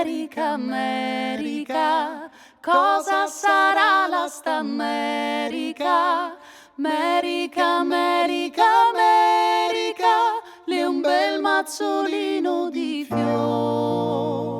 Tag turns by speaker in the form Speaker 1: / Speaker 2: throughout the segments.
Speaker 1: America, America, cosa sarà la sta America? America, America, America, lì un bel mazzolino di fior.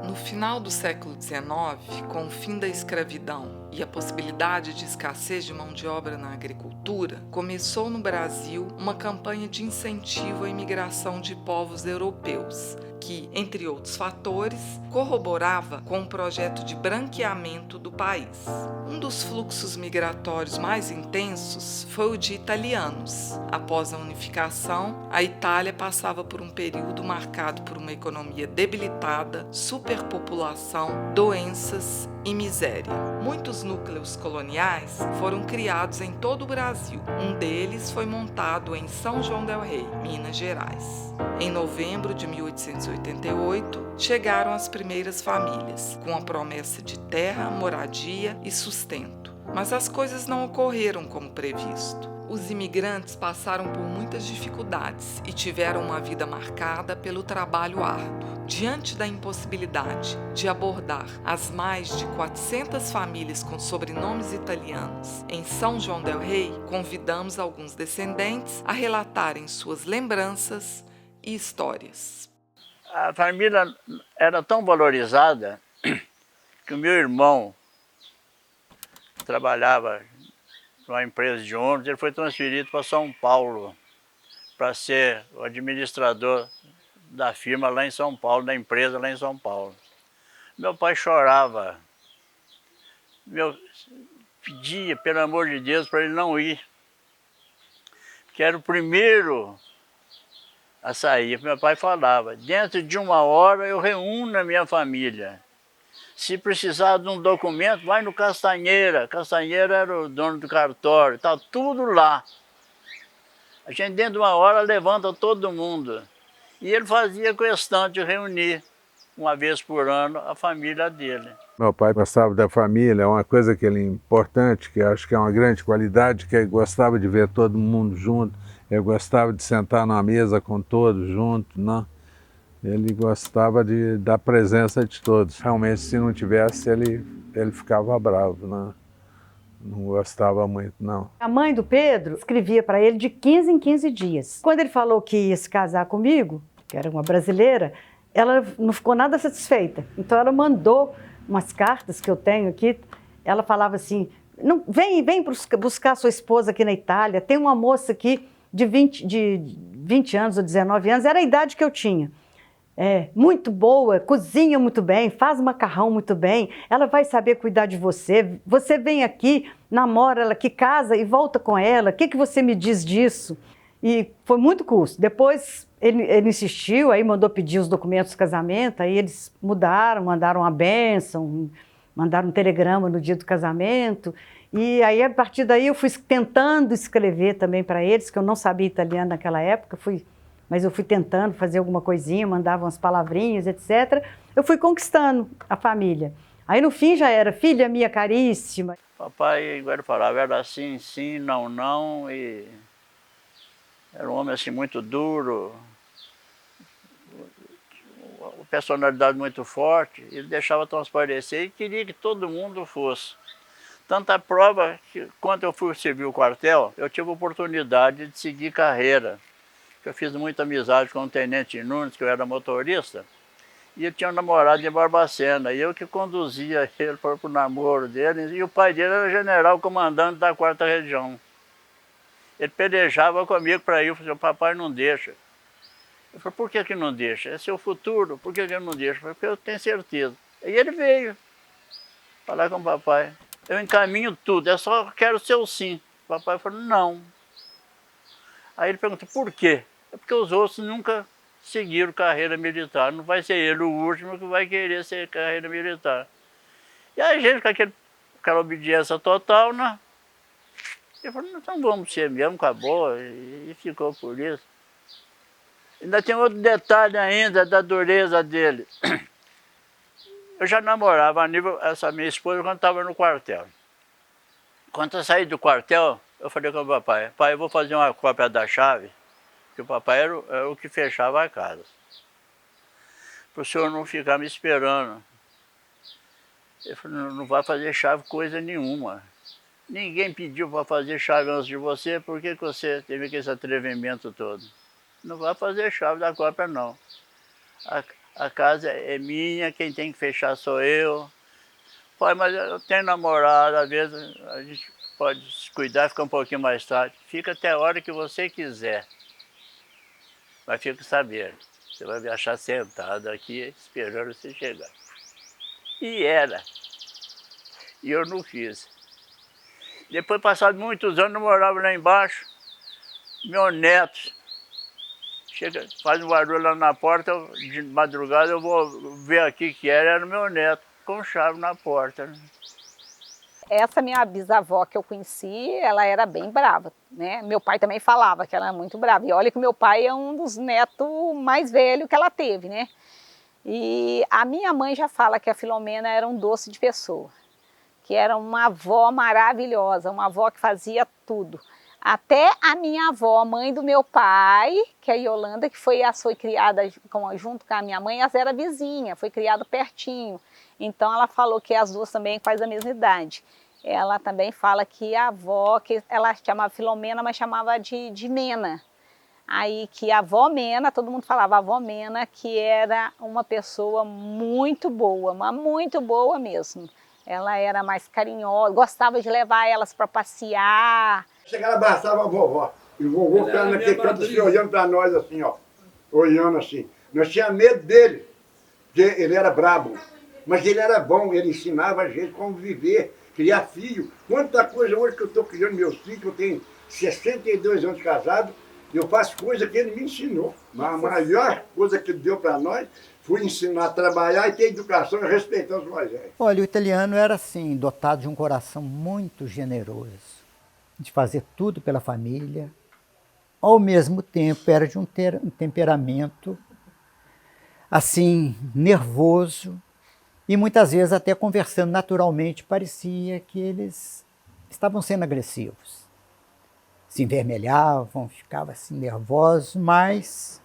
Speaker 2: No final do século XIX, com o fim da escravidão e a possibilidade de escassez de mão de obra na agricultura, começou no Brasil uma campanha de incentivo à imigração de povos europeus, que, entre outros fatores, corroborava com o projeto de branqueamento do país. Um dos fluxos migratórios mais intensos foi o de italianos. Após a unificação, a Itália passava por um período marcado por uma economia debilitada, superpopulação, doenças e miséria. Muitos núcleos coloniais foram criados em todo o Brasil. Um deles foi montado em São João del Rei, Minas Gerais. Em novembro de 1888, chegaram as primeiras famílias, com a promessa de terra, moradia e sustento. Mas as coisas não ocorreram como previsto. Os imigrantes passaram por muitas dificuldades e tiveram uma vida marcada pelo trabalho árduo. Diante da impossibilidade de abordar as mais de 400 famílias com sobrenomes italianos em São João del Rei, convidamos alguns descendentes a relatarem suas lembranças e histórias.
Speaker 3: A família era tão valorizada que o meu irmão trabalhava numa empresa de ônibus, ele foi transferido para São Paulo para ser o administrador da firma lá em São Paulo, da empresa lá em São Paulo. Meu pai chorava, pedia, pelo amor de Deus, para ele não ir, que era o primeiro a sair. Meu pai falava, dentro de 1 hora eu reúno a minha família. Se precisar de um documento, vai no Castanheira. Castanheira era o dono do cartório, está tudo lá. A gente dentro de 1 hora levanta todo mundo. E ele fazia questão de reunir, uma vez por ano, a família dele.
Speaker 4: Meu pai gostava da família, uma coisa que ele importante, que acho que é uma grande qualidade, que ele gostava de ver todo mundo junto, ele gostava de sentar na mesa com todos juntos, né? Ele gostava da presença de todos. Realmente, se não tivesse, ele ficava bravo, né? Não gostava muito, não.
Speaker 5: A mãe do Pedro escrevia para ele de 15 em 15 dias. Quando ele falou que ia se casar comigo, que era uma brasileira, ela não ficou nada satisfeita. Então ela mandou umas cartas que eu tenho aqui. Ela falava assim, não, vem buscar sua esposa aqui na Itália. Tem uma moça aqui de 20 anos ou 19 anos, era a idade que eu tinha. Muito boa, cozinha muito bem, faz macarrão muito bem, ela vai saber cuidar de você. Você vem aqui, namora ela, que casa e volta com ela. O que você me diz disso? E foi muito custo. Depois ele insistiu, aí mandou pedir os documentos do casamento, aí eles mandaram a bênção, mandaram um telegrama no dia do casamento. E aí, a partir daí, eu fui tentando escrever também para eles, que eu não sabia italiano naquela época, mas eu fui tentando fazer alguma coisinha, mandava umas palavrinhas, etc. Eu fui conquistando a família. Aí no fim já era, filha minha caríssima.
Speaker 3: Papai, igual ele falava, era assim, sim, não, não, e era um homem assim muito duro, uma personalidade muito forte, ele deixava transparecer e queria que todo mundo fosse. Tanta prova que quando eu fui servir o quartel, eu tive a oportunidade de seguir carreira. Eu fiz muita amizade com o Tenente Nunes, que eu era motorista, e ele tinha um namorado em Barbacena, e eu que conduzia ele para o namoro dele, e o pai dele era general comandante da 4ª Região. Ele pelejava comigo para ir, eu falei, papai não deixa. Eu falei, por que não deixa? É seu futuro, por que ele não deixa? Eu falei, porque eu tenho certeza. E ele veio falar com o papai, eu encaminho tudo, eu só quero seu sim. O papai falou, não. Aí ele perguntou, por quê? É porque os outros nunca seguiram carreira militar. Não vai ser ele o último que vai querer ser carreira militar. E aí a gente, com aquela obediência total, né? Ele falou, então vamos ser mesmo, acabou. E ficou por isso. Ainda tem outro detalhe ainda da dureza dele. Eu já namorava essa minha esposa quando estava no quartel. Quando eu saí do quartel, Eu falei com o papai, pai, eu vou fazer uma cópia da chave, porque o papai era o que fechava a casa. Para o senhor não ficar me esperando. Ele falou, não vai fazer chave coisa nenhuma. Ninguém pediu para fazer chave antes de você, por que você teve esse atrevimento todo? Não vai fazer chave da cópia, não. A casa é minha, quem tem que fechar sou eu. Pai, mas eu tenho namorada, às vezes a gente pode se cuidar e ficar um pouquinho mais tarde. Fica até a hora que você quiser. Mas fica sabendo, você vai me achar sentado aqui esperando você chegar. E era. E eu não fiz. Depois, passados muitos anos, eu morava lá embaixo. Meu neto chega, faz um barulho lá na porta, de madrugada eu vou ver aqui que era o meu neto, com chave na porta.
Speaker 6: Essa minha bisavó que eu conheci, ela era bem brava, né? Meu pai também falava que ela era muito brava. E olha que meu pai é um dos netos mais velhos que ela teve, né? E a minha mãe já fala que a Filomena era um doce de pessoa, que era uma avó maravilhosa, uma avó que fazia tudo. Até a minha avó, mãe do meu pai, que é a Yolanda, que foi criada junto com a minha mãe, elas eram vizinha, foi criada pertinho. Então ela falou que as duas também fazem a mesma idade. Ela também fala que a avó, que ela chamava Filomena, mas chamava de Mena. Aí que a avó Mena, todo mundo falava a avó Mena, que era uma pessoa muito boa, mas muito boa mesmo. Ela era mais carinhosa, gostava de levar elas para passear.
Speaker 7: Chegava e abraçava a vovó. E o vovô ficava naquele canto assim, olhando para nós assim, ó. Olhando assim. Nós tínhamos medo dele, porque ele era brabo. Mas ele era bom, ele ensinava a gente como viver, criar filho. Quanta coisa hoje que eu estou criando meus filhos, eu tenho 62 anos de casado, eu faço coisa que ele me ensinou. Mas a maior coisa que ele deu para nós foi ensinar a trabalhar e ter educação e respeitar os mais velhos.
Speaker 8: Olha, o italiano era assim, dotado de um coração muito generoso, de fazer tudo pela família. Ao mesmo tempo, era de um temperamento assim, nervoso, e muitas vezes até conversando naturalmente, parecia que eles estavam sendo agressivos. Se envermelhavam, ficavam assim nervosos, mas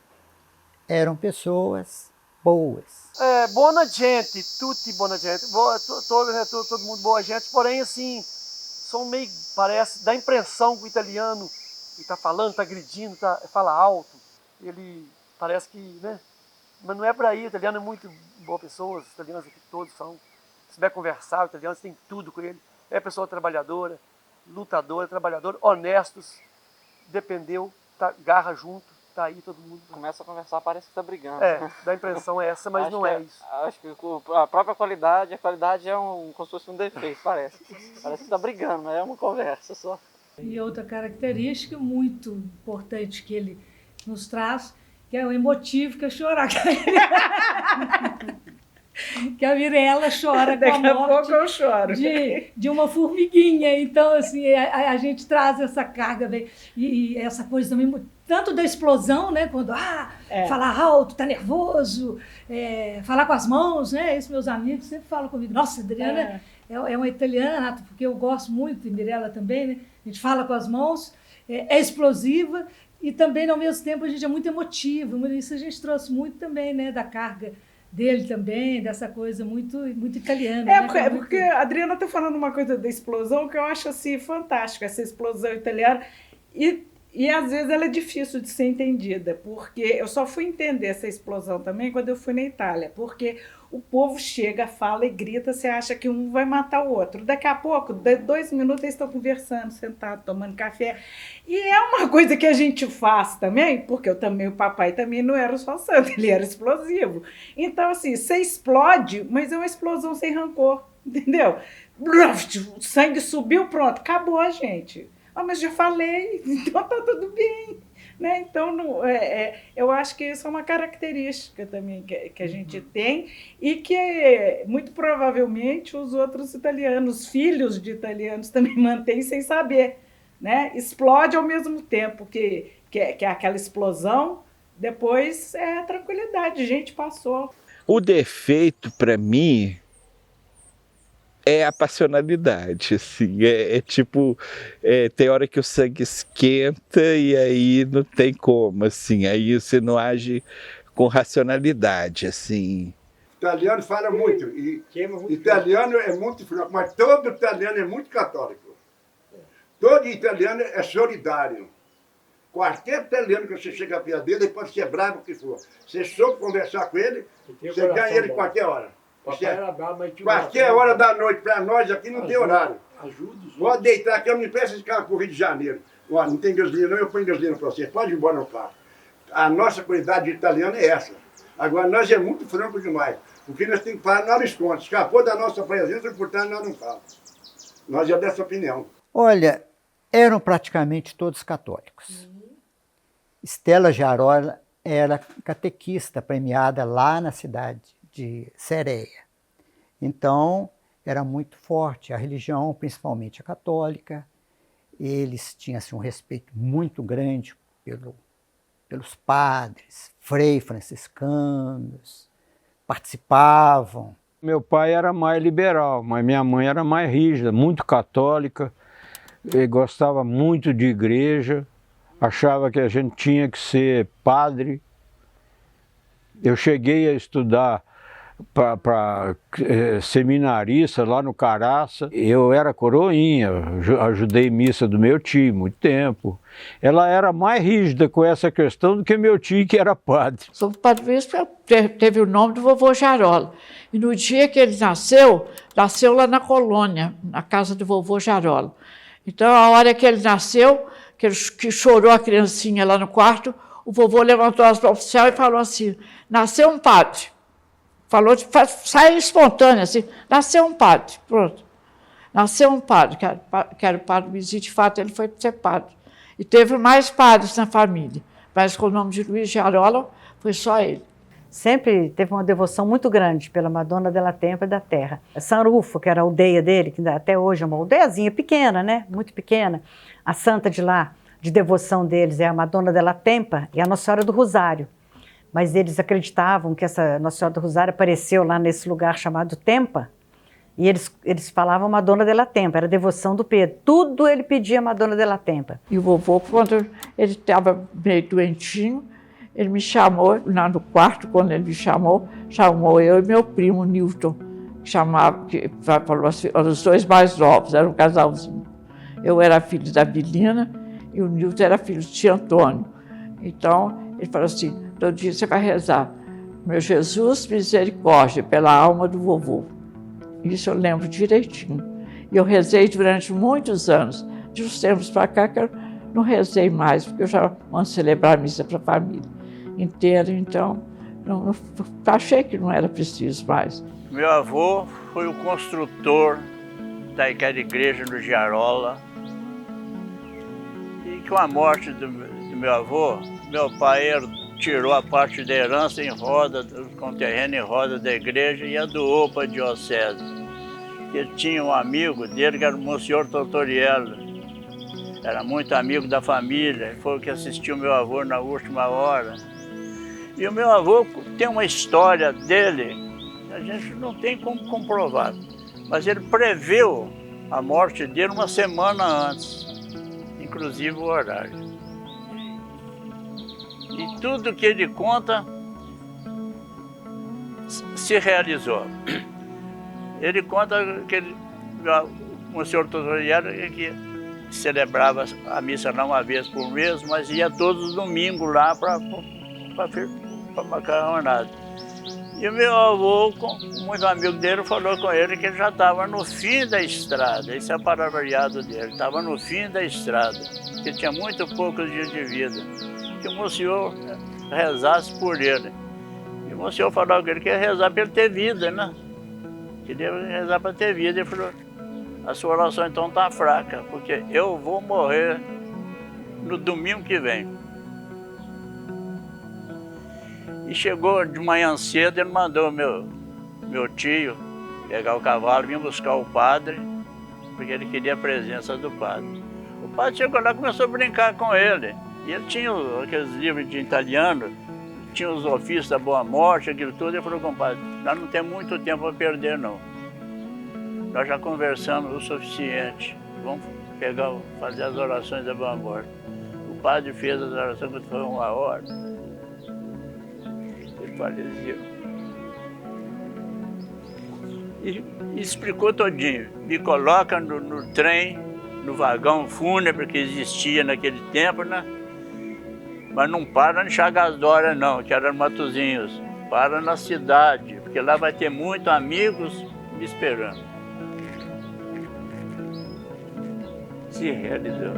Speaker 8: eram pessoas boas.
Speaker 9: Boa gente, tutti boa gente, todo mundo boa gente, porém assim, são meio, parece, dá a impressão que o italiano que está falando, está agredindo, fala alto, ele parece que, né? Mas não é por aí, o italiano é muito boa pessoa, os italianos aqui todos são. Se souber conversar, o italiano tem tudo com ele. É pessoa trabalhadora, lutadora, trabalhadora, honestos, dependeu, garra junto, tá aí todo mundo.
Speaker 10: Começa a conversar, parece que tá brigando.
Speaker 9: Dá a impressão essa, mas não é isso.
Speaker 10: Acho que a própria qualidade, é como se fosse um defeito, parece. Parece que tá brigando, mas é uma conversa só.
Speaker 1: E outra característica muito importante que ele nos traz, que é o emotivo, que é chorar. Que a Mirella chora com a morte.
Speaker 5: Daqui a pouco eu choro.
Speaker 1: De uma formiguinha. Então, assim, a gente traz essa carga e essa coisa também, tanto da explosão, né? Quando falar alto, tá nervoso, falar com as mãos, né? Esses meus amigos sempre falam comigo. Nossa, a Adriana é uma italiana, porque eu gosto muito, e Mirella também, né? A gente fala com as mãos, é explosiva e também, ao mesmo tempo, a gente é muito emotivo. Isso a gente trouxe muito também, né? Da carga dele também, dessa coisa muito, muito italiana.
Speaker 5: Né? Porque a Adriana está falando uma coisa da explosão que eu acho assim fantástica, essa explosão italiana, e às vezes ela é difícil de ser entendida, porque eu só fui entender essa explosão também quando eu fui na Itália, porque o povo chega, fala e grita, você acha que um vai matar o outro. Daqui a pouco, 2 minutos, eles estão conversando, sentados, tomando café. E é uma coisa que a gente faz também, porque o papai também não era só santo, ele era explosivo. Então, assim, você explode, mas é uma explosão sem rancor, entendeu? O sangue subiu, pronto, acabou a gente. Mas já falei, então tá tudo bem. Né? Então, eu acho que isso é uma característica também que a gente tem e que, muito provavelmente, os outros italianos, filhos de italianos, também mantêm sem saber. Né? Explode ao mesmo tempo que é aquela explosão, depois é a tranquilidade, gente, passou.
Speaker 11: O defeito, para mim, é a passionalidade, assim, tipo, tem hora que o sangue esquenta e aí não tem como, assim, aí você não age com racionalidade, assim.
Speaker 7: Italiano fala muito, e italiano é muito franco, mas todo italiano é muito católico. Todo italiano é solidário. Qualquer italiano que você chega perto dele, ele pode ser bravo o que for. Você soube conversar com ele, você ganha ele qualquer hora. Qualquer hora da noite, para nós aqui não tem horário. Pode deitar aqui, eu me peço esse carro para o Rio de Janeiro. Ó, não tem gasolina não, eu ponho gasolina para você. Pode ir embora no carro. A nossa qualidade de italiano é essa. Agora, nós é muito franco demais. O que nós temos que falar, nós esconde. Escapou da nossa presença, portanto, nós não falamos. Nós é dessa opinião.
Speaker 8: Olha, eram praticamente todos católicos. Estela Giarola era catequista premiada lá na cidade de Sereia. Então, era muito forte a religião, principalmente a católica. Eles tinham assim, um respeito muito grande pelos padres, freis franciscanos, participavam.
Speaker 12: Meu pai era mais liberal, mas minha mãe era mais rígida, muito católica, ele gostava muito de igreja, achava que a gente tinha que ser padre. Eu cheguei a estudar para seminarista lá no Caraça. Eu era coroinha, ajudei missa do meu tio muito tempo. Ela era mais rígida com essa questão do que meu tio, que era padre.
Speaker 13: O padre Bispo teve o nome do vovô Giarola. E no dia que ele nasceu lá na colônia, na casa do vovô Giarola. Então, a hora que ele nasceu, que chorou a criancinha lá no quarto, o vovô levantou as mãos para o céu e falou assim, nasceu um padre. Falou, saiu espontâneo, assim, nasceu um padre, pronto. Nasceu um padre, que era o padre Luiz, de fato, ele foi ser padre. E teve mais padres na família, mas com o nome de Luiz Giarola, foi só ele.
Speaker 5: Sempre teve uma devoção muito grande pela Madonna della Tempa e da Terra. San Rufo, que era a aldeia dele, que até hoje é uma aldeiazinha pequena, né? Muito pequena. A santa de lá, de devoção deles, é a Madonna della Tempa e a Nossa Senhora do Rosário. Mas eles acreditavam que essa Nossa Senhora do Rosário apareceu lá nesse lugar chamado Tempa, e eles falavam Madonna della Tempa, era a devoção do Pedro. Tudo ele pedia Madonna della Tempa.
Speaker 13: E o vovô, quando ele estava meio doentinho, ele me chamou, lá no quarto, quando ele me chamou eu e meu primo, Newton, que falou assim, os dois mais novos, era um casalzinho. Eu era filho da Bilina e o Newton era filho de tio Antônio. Então, ele falou assim, todo dia você vai rezar, meu Jesus, misericórdia, pela alma do vovô. Isso eu lembro direitinho. E eu rezei durante muitos anos. De uns tempos para cá que eu não rezei mais, porque eu já amo celebrar a missa para a família inteira, então achei que não era preciso mais.
Speaker 3: Meu avô foi o construtor daquela igreja no Giarola. E com a morte do meu avô, meu pai tirou a parte da herança em roda, com o terreno em roda da igreja e a doou para a diocese. Ele tinha um amigo dele que era o Monsenhor Tortoriello. Era muito amigo da família, foi o que assistiu meu avô na última hora. E o meu avô tem uma história dele, a gente não tem como comprovar, mas ele previu a morte dele uma semana antes, inclusive o horário. E tudo que ele conta se realizou. Ele conta que o senhor Tortoriello que celebrava a missa não uma vez por mês, mas ia todos os domingos lá para macarronada. E o meu avô, muito amigo dele, falou com ele que ele já estava no fim da estrada, esse é o palavreado dele, estava no fim da estrada, que tinha muito poucos dias de vida. Que o Monsenhor rezasse por ele. E o Monsenhor falou que ele queria rezar para ele ter vida, né? Queria rezar para ter vida. Ele falou, a sua oração então está fraca, porque eu vou morrer no domingo que vem. E chegou de manhã cedo, ele mandou meu tio pegar o cavalo, vir buscar o padre, porque ele queria a presença do padre. O padre chegou lá e começou a brincar com ele. E ele tinha aqueles livros de italiano, tinha os ofícios da Boa Morte, aquilo tudo. Ele falou, compadre, nós não temos muito tempo para perder, não. nós já conversamos o suficiente. Vamos fazer as orações da boa morte. O padre fez as orações quando foi 1 hora. Ele faleceu. E explicou todinho. Me coloca no trem, no vagão fúnebre que existia naquele tempo, né? Mas não para em Chagas-Dória não, que era Matozinhos. Para na cidade, porque lá vai ter muitos amigos me esperando. Se realizou.